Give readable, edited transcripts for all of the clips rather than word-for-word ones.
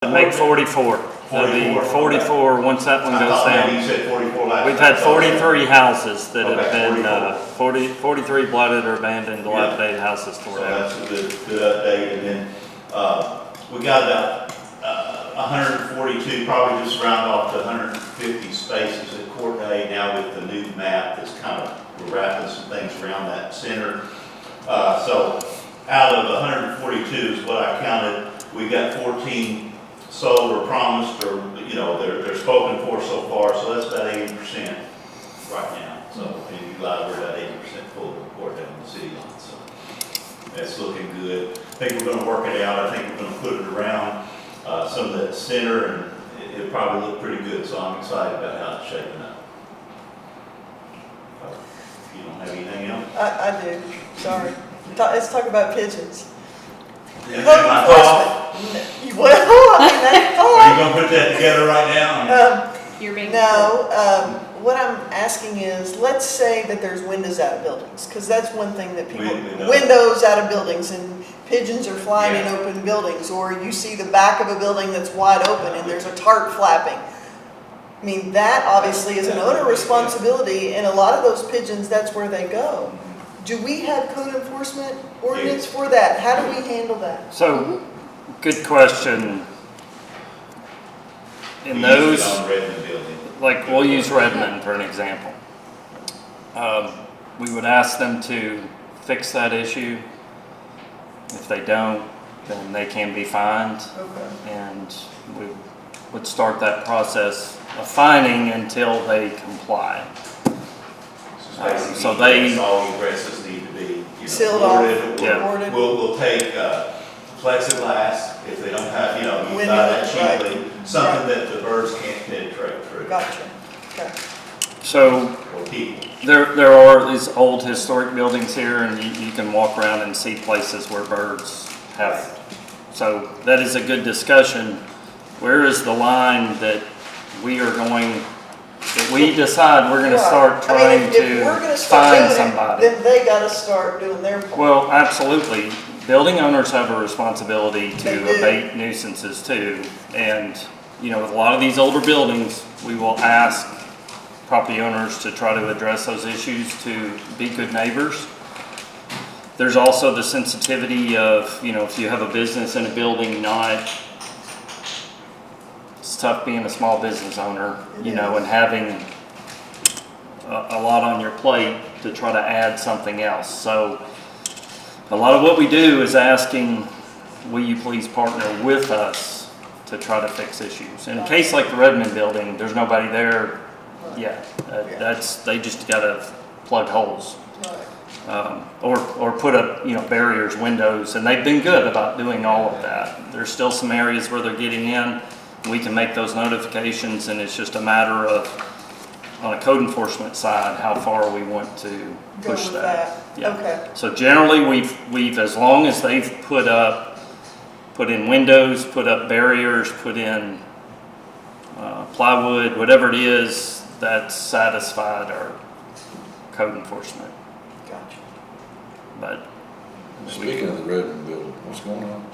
Make 44. That'd be 44 once that one I goes thought maybe down. you said 44 last. We've had 43 houses that have Okay, been 43 blighted or abandoned, dilapidated houses So tore down. that's a good update. And then, we got about, 142, probably just round off to 150 spaces at Court Day now with the new map that's kind of, we're wrapping some things around that center. So out of 142 is what I counted. We got 14 sold or promised, or, you know, they're spoken for so far, so that's about 80% right now. So, and you lied, we're about 80% full of the court down in the city line, so that's looking good. I think we're gonna work it out. I think we're gonna put it around, some of that center, and it'll probably look pretty good, so I'm excited about how it's shaping up. You don't have anything else? I do, sorry. Let's talk about pigeons. Am Code I off? enforcement. Well, I mean, that's Are you fine. gonna put that together right now? You're being. No, what I'm asking is, let's say that there's windows out of buildings, because that's one thing that people, windows out of buildings, and pigeons are flying in open buildings, or you see the back of a building that's wide open and there's a tarp flapping. I mean, that obviously is an owner responsibility, and a lot of those pigeons, that's where they go. Do we have code enforcement ordinance for that? How do we handle that? So, good question. In We use it those, on Redmond building. like we'll use Redmond for an example. We would ask them to fix that issue. If they don't, then they can be fined, Okay. and we would start that process of fining until they comply. So they- All egresses need to be, you know, Sealed off. boarded. Yeah. Boarded. We'll take, plexiglass if they don't have, you know, you buy that Windows, right. cheaply, something that the birds can't penetrate through. Gotcha. Okay. So Or people. there are these old historic buildings here, and you can walk around and see places where birds have. So that is a good discussion. Where is the line that we are going, that we decide we're gonna start Right. trying if we're gonna to start find doing it, somebody? then they gotta start doing their part. Well, absolutely. Building owners have a responsibility They to do. abate nuisances too. And, you know, with a lot of these older buildings, we will ask property owners to try to address those issues, to be good neighbors. There's also the sensitivity of, you know, if you have a business in a building, it's tough being a small business owner, you know, and having a lot on your plate to try to add something else. So a lot of what we do is asking, will you please partner with us to try to fix issues? In a case like the Redmond building, there's nobody there. Yeah, they just gotta plug holes. Or put up, you know, barriers, windows, and they've been good about doing all of that. There's still some areas where they're getting in. We can make those notifications, and it's just a matter of, on a code enforcement side, how far we want to Go push with that. Yeah. Okay. So generally, we've as long as they've put in windows, put up barriers, put in plywood, whatever it is, that's satisfied our code enforcement. Gotcha. But Speaking of the Redmond building, what's going on?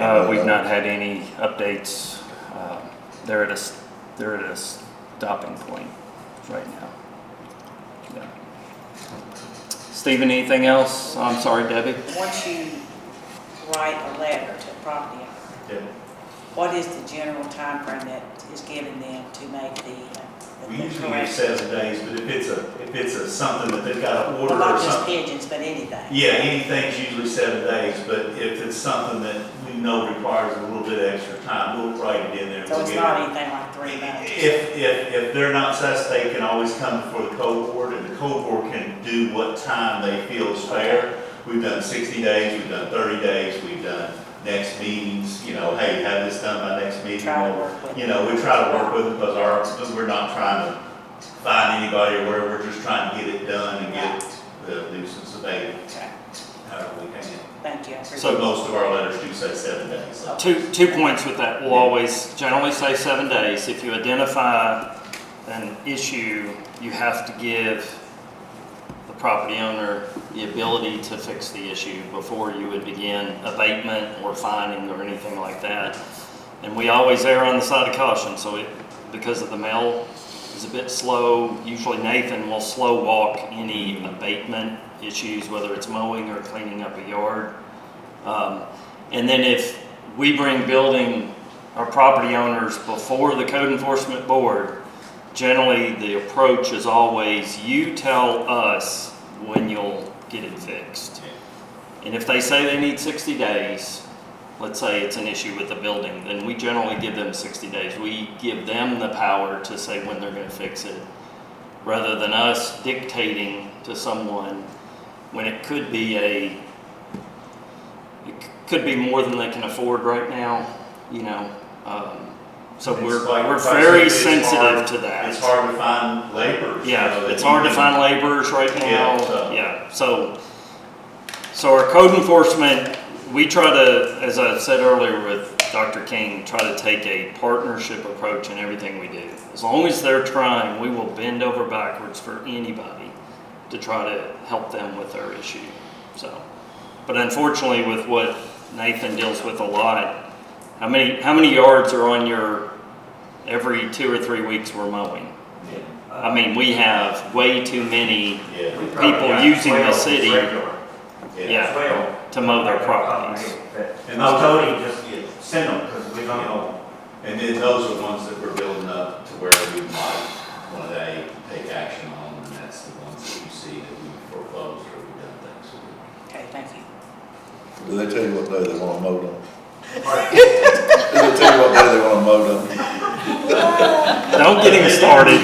I mean, we've not had any updates. They're at a stopping point right now. Yeah. Stephen, anything else? I'm sorry, Debbie. Once you write a letter to a property owner, Yeah. what is the general time frame that is given them to make the We usually give correction? 7 days, but if it's a something that they've got to order Well, or not just something. pigeons, but anything. Yeah, anything's usually 7 days, but if it's something that we know requires a little bit extra time, we'll write it in there. So We'll it's get not it. anything like 3 months. If they're not satisfied, they can always come before the code board, and the code board can do what time they feel is fair. We've done 60 days, we've done 30 days, we've done next meetings, you know, hey, have this done by next meeting. Try to work with You know, we try to work with them because we're not trying to find anybody or where we're just trying to get it done and get the nuisance abated, Okay, however we can. thank you. I appreciate So it. most of our letters do say 7 days. So. Two points with that. We'll always generally say 7 days. If you identify an issue, you have to give the property owner the ability to fix the issue before you would begin abatement or fining or anything like that. And we always err on the side of caution, so because of the mail is a bit slow, usually Nathan will slow walk any abatement issues, whether it's mowing or cleaning up a yard. And then if we bring building our property owners before the code enforcement board, generally the approach is always, you tell us when you'll get it fixed. And if they say they need 60 days, let's say it's an issue with the building, then we generally give them 60 days. We give them the power to say when they're gonna fix it, rather than us dictating to someone when it could be more than they can afford right now, you know. So It's we're like very it's sensitive hard- to that. It's hard to find laborers. you know, Yeah, that it's you hard to can- find laborers right now. Yeah, So our code enforcement, we try to, as I said earlier with Dr. King, try to take a partnership approach in everything we do. As long as they're trying, we will bend over backwards for anybody to try to help them with their issue. So, but unfortunately with what Nathan deals with a lot, how many yards are on your, every 2 or 3 weeks we're mowing? I mean, we have way too many Yeah, people using the city, yeah, Well, to mow their properties. And I those, told him just yeah, send them, because we don't know. and then those are ones that we're building up to where we might one day take action on, and that's the ones that you see that we foreclosed or we've done things with. Okay, thank you. Do they tell you what day they wanna mow them? Do they tell you what day they wanna mow them? Don't get him started.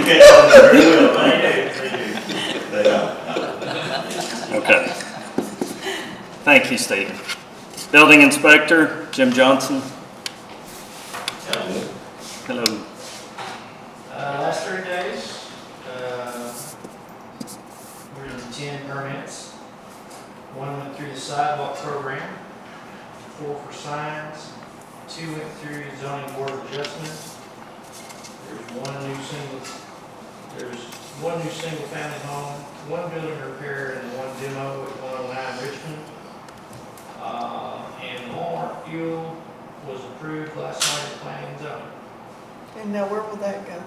They do. Okay. Thank you, Steve. Building Inspector, Jim Johnson. Hello. Last 30 days, we're in 10 permits. 1 went through the sidewalk program, 4 for signs, 2 went through the zoning board of adjustment. There's one new single family home, 1 building repair, and 1 demo at 109 Richmond. And Walmart fuel was approved last night at planning and zoning. And now where will that go?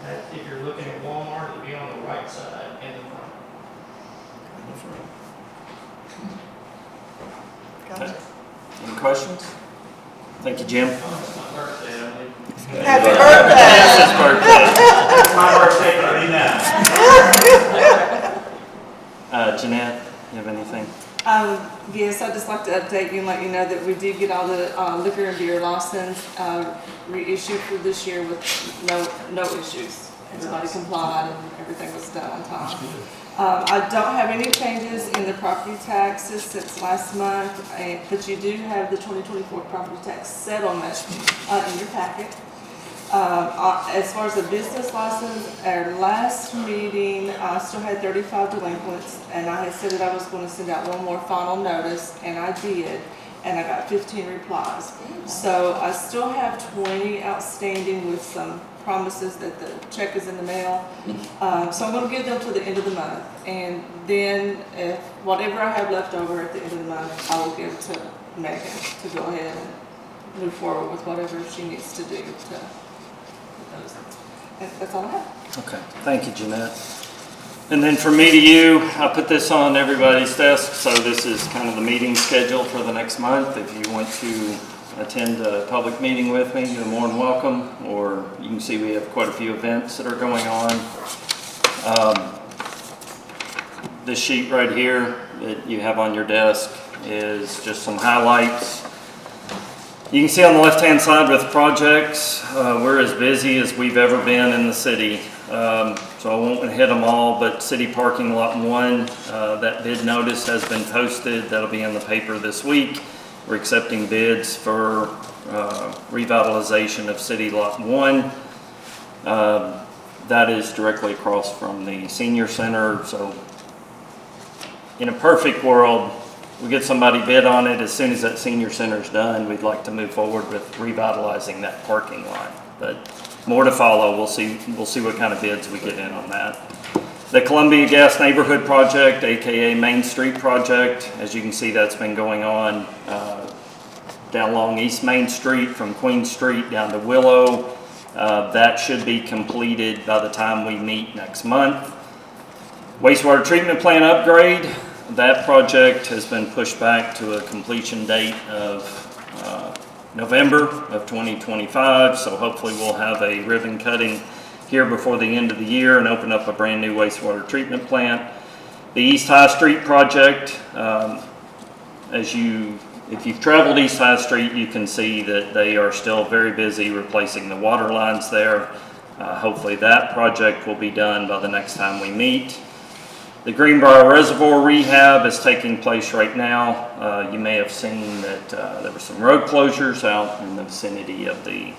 That, if you're looking at Walmart, it'll be on the right side and the front. Gotcha. Any questions? Thank you, Jim. Oh, it's my birthday, I believe. Happy It's birthday! his birthday. My birthday 39. Jeanette, you have anything? Yes, I'd just like to update you and let you know that we did get all the liquor and beer license reissued for this year with no issues. Everybody complied and everything was done on time. I don't have any changes in the property taxes since last month, but you do have the 2024 property tax settlement in your packet. As far as the business license, our last meeting, I still had 35 delinquents, and I had said that I was going to send out one more final notice, and I did, and I got 15 replies. So I still have 20 outstanding with some promises that the check is in the mail. So I'm going to give them to the end of the month, and then if whatever I have left over at the end of the month, I will give to Megan to go ahead and move forward with whatever she needs to do to. That's all I have. Okay, thank you, Jeanette. And then from me to you, I put this on everybody's desk, so this is kind of the meeting schedule for the next month. If you want to attend a public meeting with me, you're more than welcome, or you can see we have quite a few events that are going on. This sheet right here that you have on your desk is just some highlights. You can see on the left-hand side with projects, we're as busy as we've ever been in the city. So I won't hit them all, but City Parking Lot 1, that bid notice has been posted. That'll be in the paper this week. We're accepting bids for revitalization of City Lot 1. That is directly across from the senior center. So in a perfect world, we get somebody bid on it. As soon as that senior center's done, we'd like to move forward with revitalizing that parking lot. But more to follow. We'll see what kind of bids we get in on that. The Columbia Gas Neighborhood Project, AKA Main Street Project, as you can see, that's been going on down along East Main Street from Queen Street down to Willow. That should be completed by the time we meet next month. Wastewater treatment plant upgrade, that project has been pushed back to a completion date of November of 2025, so hopefully we'll have a ribbon cutting here before the end of the year and open up a brand new wastewater treatment plant. The East High Street project, if you've traveled East High Street, you can see that they are still very busy replacing the water lines there. Hopefully that project will be done by the next time we meet. The Greenbrier Reservoir rehab is taking place right now. You may have seen that there were some road closures out in the vicinity of the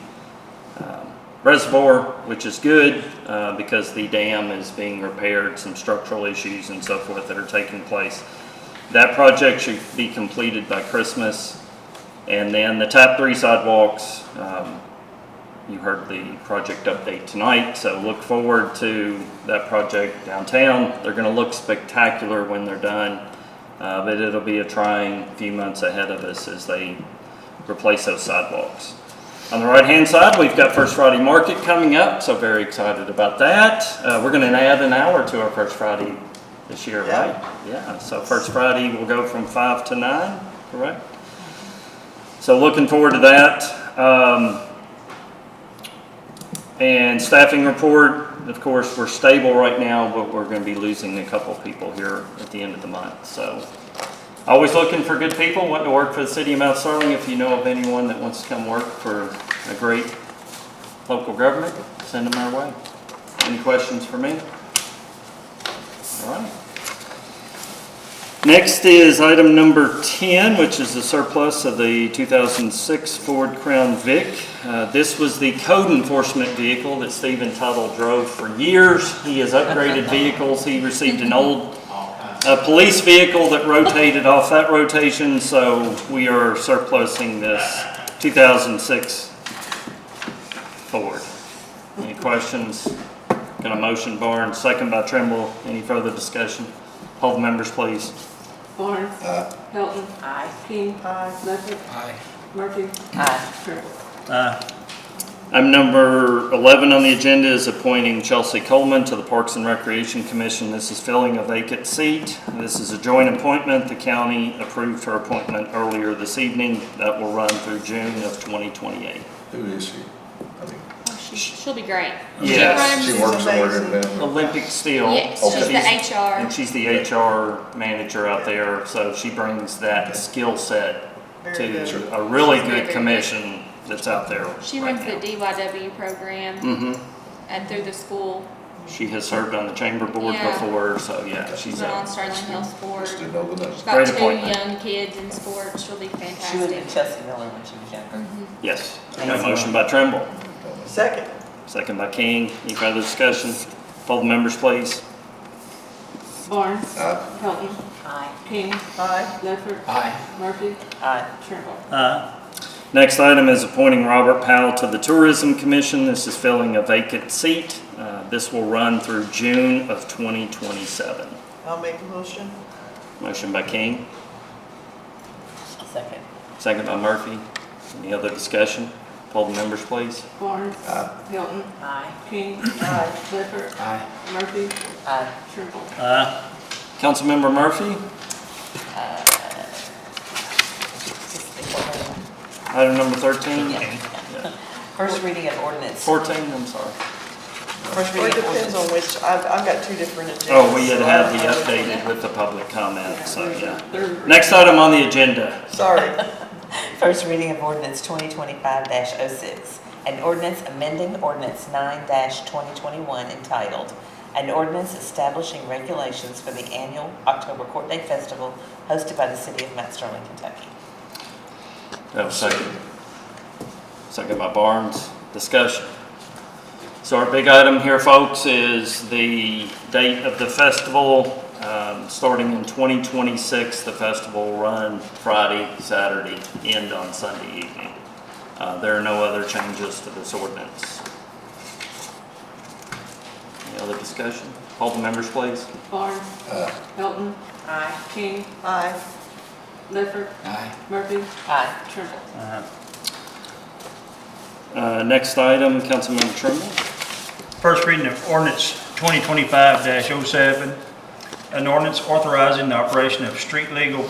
reservoir, which is good because the dam is being repaired, some structural issues and so forth that are taking place. That project should be completed by Christmas. And then the TAP 3 sidewalks, you heard the project update tonight, so look forward to that project downtown. They're gonna look spectacular when they're done, but it'll be a trying few months ahead of us as they replace those sidewalks. On the right-hand side, we've got First Friday Market coming up, so very excited about that. We're gonna add an hour to our First Friday this year, right? Yeah, so First Friday will go from 5 to 9, correct? So looking forward to that. And staffing report, of course, we're stable right now, but we're going to be losing a couple people here at the end of the month. So always looking for good people, wanting to work for the city of Mount Sterling. If you know of anyone that wants to come work for a great local government, send them our way. Any questions for me? All right. Next is item number 10, which is the surplus of the 2006 Ford Crown Vic. This was the code enforcement vehicle that Stephen Tuttle drove for years. He has upgraded vehicles. He received an old police vehicle that rotated off that rotation, so we are surplusing this 2006 Ford. Any questions? Got a motion, Barnes, second by Trimble. Any further discussion? Poll the members, please. Barnes. Aye. Hilton. Aye. King. Aye. Ledford. Aye. Murphy. Aye. Trimble. Item number 11 on the agenda is appointing Chelsea Coleman to the Parks and Recreation Commission. This is filling a vacant seat. This is a joint appointment. The county approved her appointment earlier this evening. That will run through June of 2028. Who is she? I mean, She'll be great. Yes. she She works somewhere in amazing. town. Olympic Steel. Yes, Okay. she's the HR. And she's the HR manager out there, so she brings that skill set Very good. to a really She's very, good very commission that's out there. She runs the DYW program Mm-hmm. and through the school. She has served on the chamber board Yeah. before, so yeah, She's she's been on a Sterling Hills Board. Just didn't know the name. She's got Great 2 appointment. young kids in sports. She'll be She was fantastic. with Chelsea Miller when she was younger. yes. Got a motion by Trimble, Second. second by King. Any further discussion? Poll the members, please. Barnes. Aye. Hilton. Aye. King. Aye. Ledford. Aye. Murphy. Aye. Trimble. Next item is appointing Robert Powell to the Tourism Commission. This is filling a vacant seat. This will run through June of 2027. I'll make a motion. Motion by King, Second. second by Murphy. Any other discussion? Poll the members, please. Barnes. Aye. Hilton. Aye. King. Aye. Ledford. Aye. Murphy. Aye. Trimble. Councilmember Murphy, item number 13. First reading of ordinance. 14, I'm sorry. First Well, it reading of depends ordinance. on which, I've got 2 different agendas. Oh, we had so had I the don't know which updated with the public comment, so yeah. They're- Next item on the agenda. one. Sorry. First reading of ordinance 2025-06. An ordinance amending ordinance 9-2021 entitled, an ordinance establishing regulations for the annual October Court Day Festival hosted by the city of Mount Sterling, Kentucky. Do I have a second? Second by Barnes. Discussion. So our big item here, folks, is the date of the festival. Starting in 2026, the festival will run Friday, Saturday, end on Sunday evening. There are no other changes to this ordinance. Any other Other discussion? Call the members, please. Barnes. Aye. Elton. Aye. King. Aye. Ledford. Aye. Murphy. Aye. Trimble. Next item, Councilmember Trimble. First reading of ordinance 2025-07, an ordinance authorizing the operation of street legal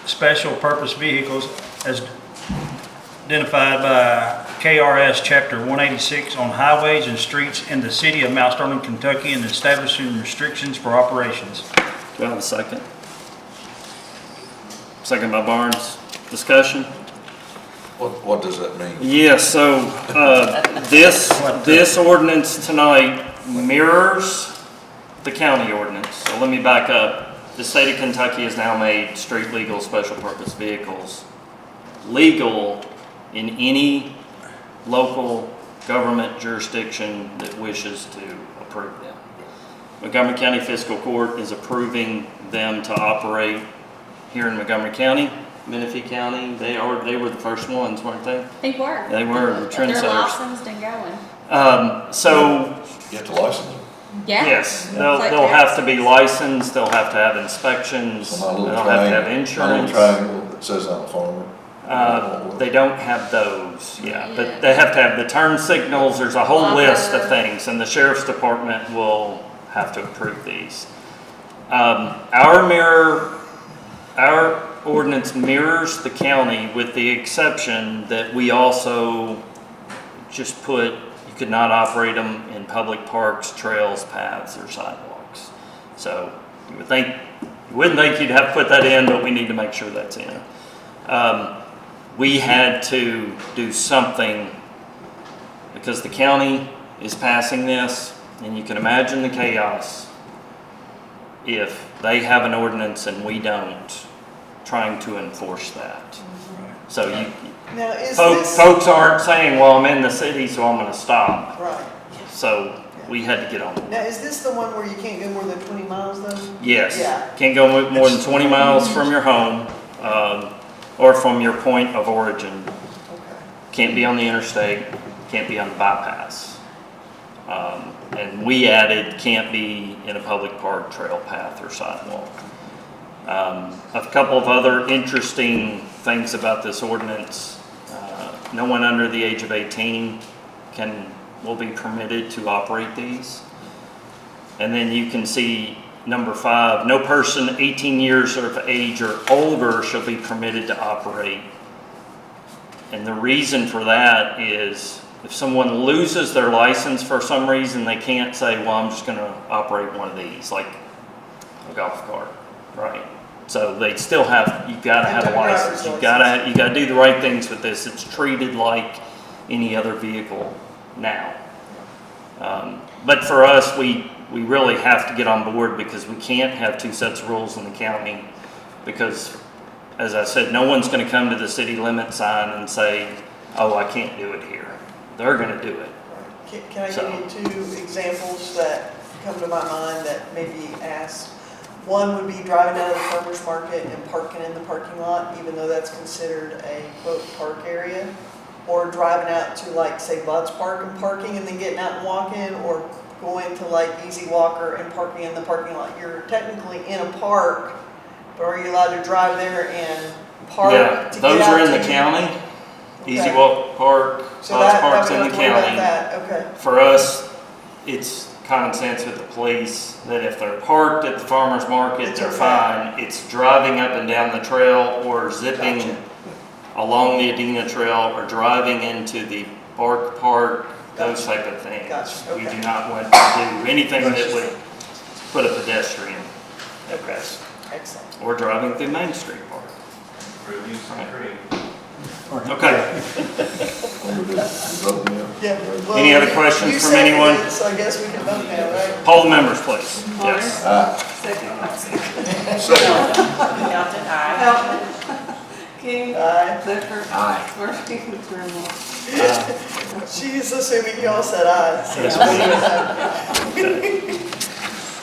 special purpose vehicles as identified by KRS Chapter 186 on highways and streets in the city of Mount Sterling, Kentucky, and establishing restrictions for operations. Do I have a second? Second by Barnes. Discussion? What does that mean? Yeah, so, this ordinance tonight mirrors the county ordinance. So let me back up. The state of Kentucky has now made street legal special purpose vehicles legal in any local government jurisdiction that wishes to approve them. Montgomery County Fiscal Court is approving them to operate here in Montgomery County. Menifee County, they were the first ones, weren't they? They were. They were the They're trendsetters. licensed and going. So, You have to license them? Yeah. yes, It's they'll like have to taxis. be licensed, they'll have to have inspections, So my they'll little have to have triangle, my insurance. little triangle that says I'm a farmer. They don't have those, yeah, Yeah. but they have to have the turn signals, there's a whole list of Blocker. things, and the sheriff's department will have to approve these. Our ordinance mirrors the county with the exception that we also just put, you could not operate them in public parks, trails, paths, or sidewalks. So you wouldn't think you'd have to put that in, but we need to make sure that's in. We had to do something because the county is passing this, and you can imagine the chaos if they have an ordinance and we don't, trying to enforce that. So Now, is this, folks aren't saying, well, I'm in the city, so I'm gonna stop. right. So we had to get on. Now, is this the one where you can't go more than 20 miles though? Yes, Yeah. can't go more than 20 miles from your home, or from your point of origin. Okay. Can't be on the interstate, can't be on the bypass. And we added, can't be in a public park, trail, path, or sidewalk. A couple of other interesting things about this ordinance. No one under the age of 18 will be permitted to operate these. And then you can see number 5, no person 18 years of age or older shall be permitted to operate. And the reason for that is if someone loses their license for some reason, they can't say, well, I'm just gonna operate one of these, like a golf cart, right? So they still have, you gotta have a license. You gotta do the right things with this. It's treated like any other vehicle now. But for us, we really have to get on board because we can't have 2 sets of rules in the county because, as I said, no one's gonna come to the city limit sign and say, oh, I can't do it here. They're gonna do it. Can I give you 2 examples that come to my mind that may be asked? One would be driving out of the farmer's market and parking in the parking lot, even though that's considered a quote park area. Or driving out to like, say, Bud's Park and parking and then getting out and walking, or going to like Easy Walker and parking in the parking lot. You're technically in a park, but are you allowed to drive there and park Yeah, to get those out are in to the county. Easy Okay. Walk Park, So Buzz that Park's we in don't the have to worry about county. that, okay. For us, it's common sense with the police that if they're parked at the farmer's market, It's they're okay. fine. It's driving up and down the trail or zipping Gotcha. along the Adena Trail or driving into the Bark Park, those type of things. Gotcha, We okay. do not want to do anything that would put a pedestrian at risk. Excellent. Or driving through Main Street Park. Review some tree. Okay. Yeah. well, Any other questions you from seconded anyone? it, So I guess we can vote now, right? Poll the members, please. Barnes. Yes. Second. Elton, aye. Elton. King. Aye. Ledford. Aye. Murphy. Trimble. She's assuming you all said aye. so Yes, we-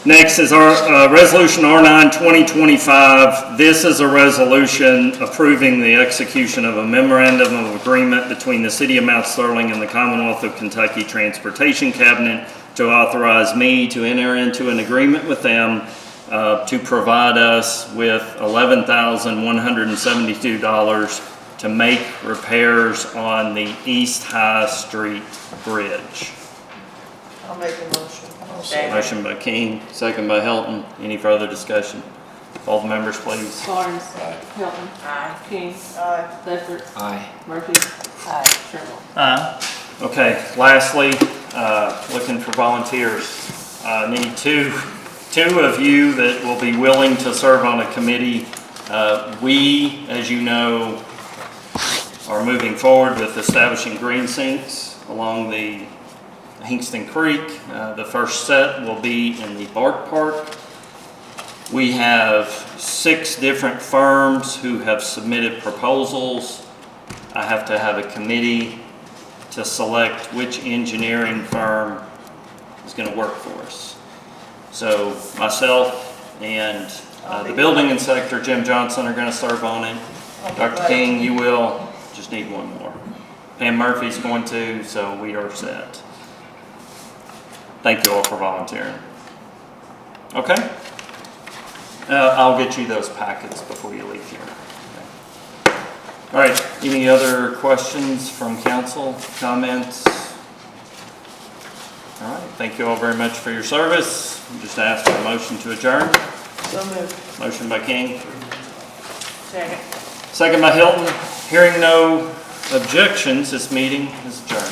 Next is our Resolution R9 2025. This is a resolution approving the execution of a memorandum of agreement between the City of Mount Sterling and the Commonwealth of Kentucky Transportation Cabinet to to authorize me to enter into an agreement with them to provide us with $11,172 to make repairs on the East High Street Bridge. I'll make a motion. Second. Motion by King, second by Hilton. Any further discussion? All the members, please. Barnes. Hilton. Aye. King. Aye. Ledford. Aye. Murphy. Aye. Trimble. Aye. Okay, lastly, looking for volunteers. Need two of you that will be willing to serve on a committee. We, as you know, are moving forward with establishing green sinks along the Hingston Creek. The first set will be in the Bart Park. We have 6 different firms who have submitted proposals. I have to have a committee to select which engineering firm is going to work for us. So myself and the building inspector, Jim Johnson, are going to serve on it. Dr. King, you will. Just need one more. Pam Murphy's going to, so we are set. Thank you all for volunteering. Okay? I'll get you those packets before you leave here. All right, any other questions from council, comments? All right, thank you all very much for your service. Just ask for a motion to adjourn. So moved. Motion by King, Second. second by Hilton. Hearing no objections, this meeting is adjourned.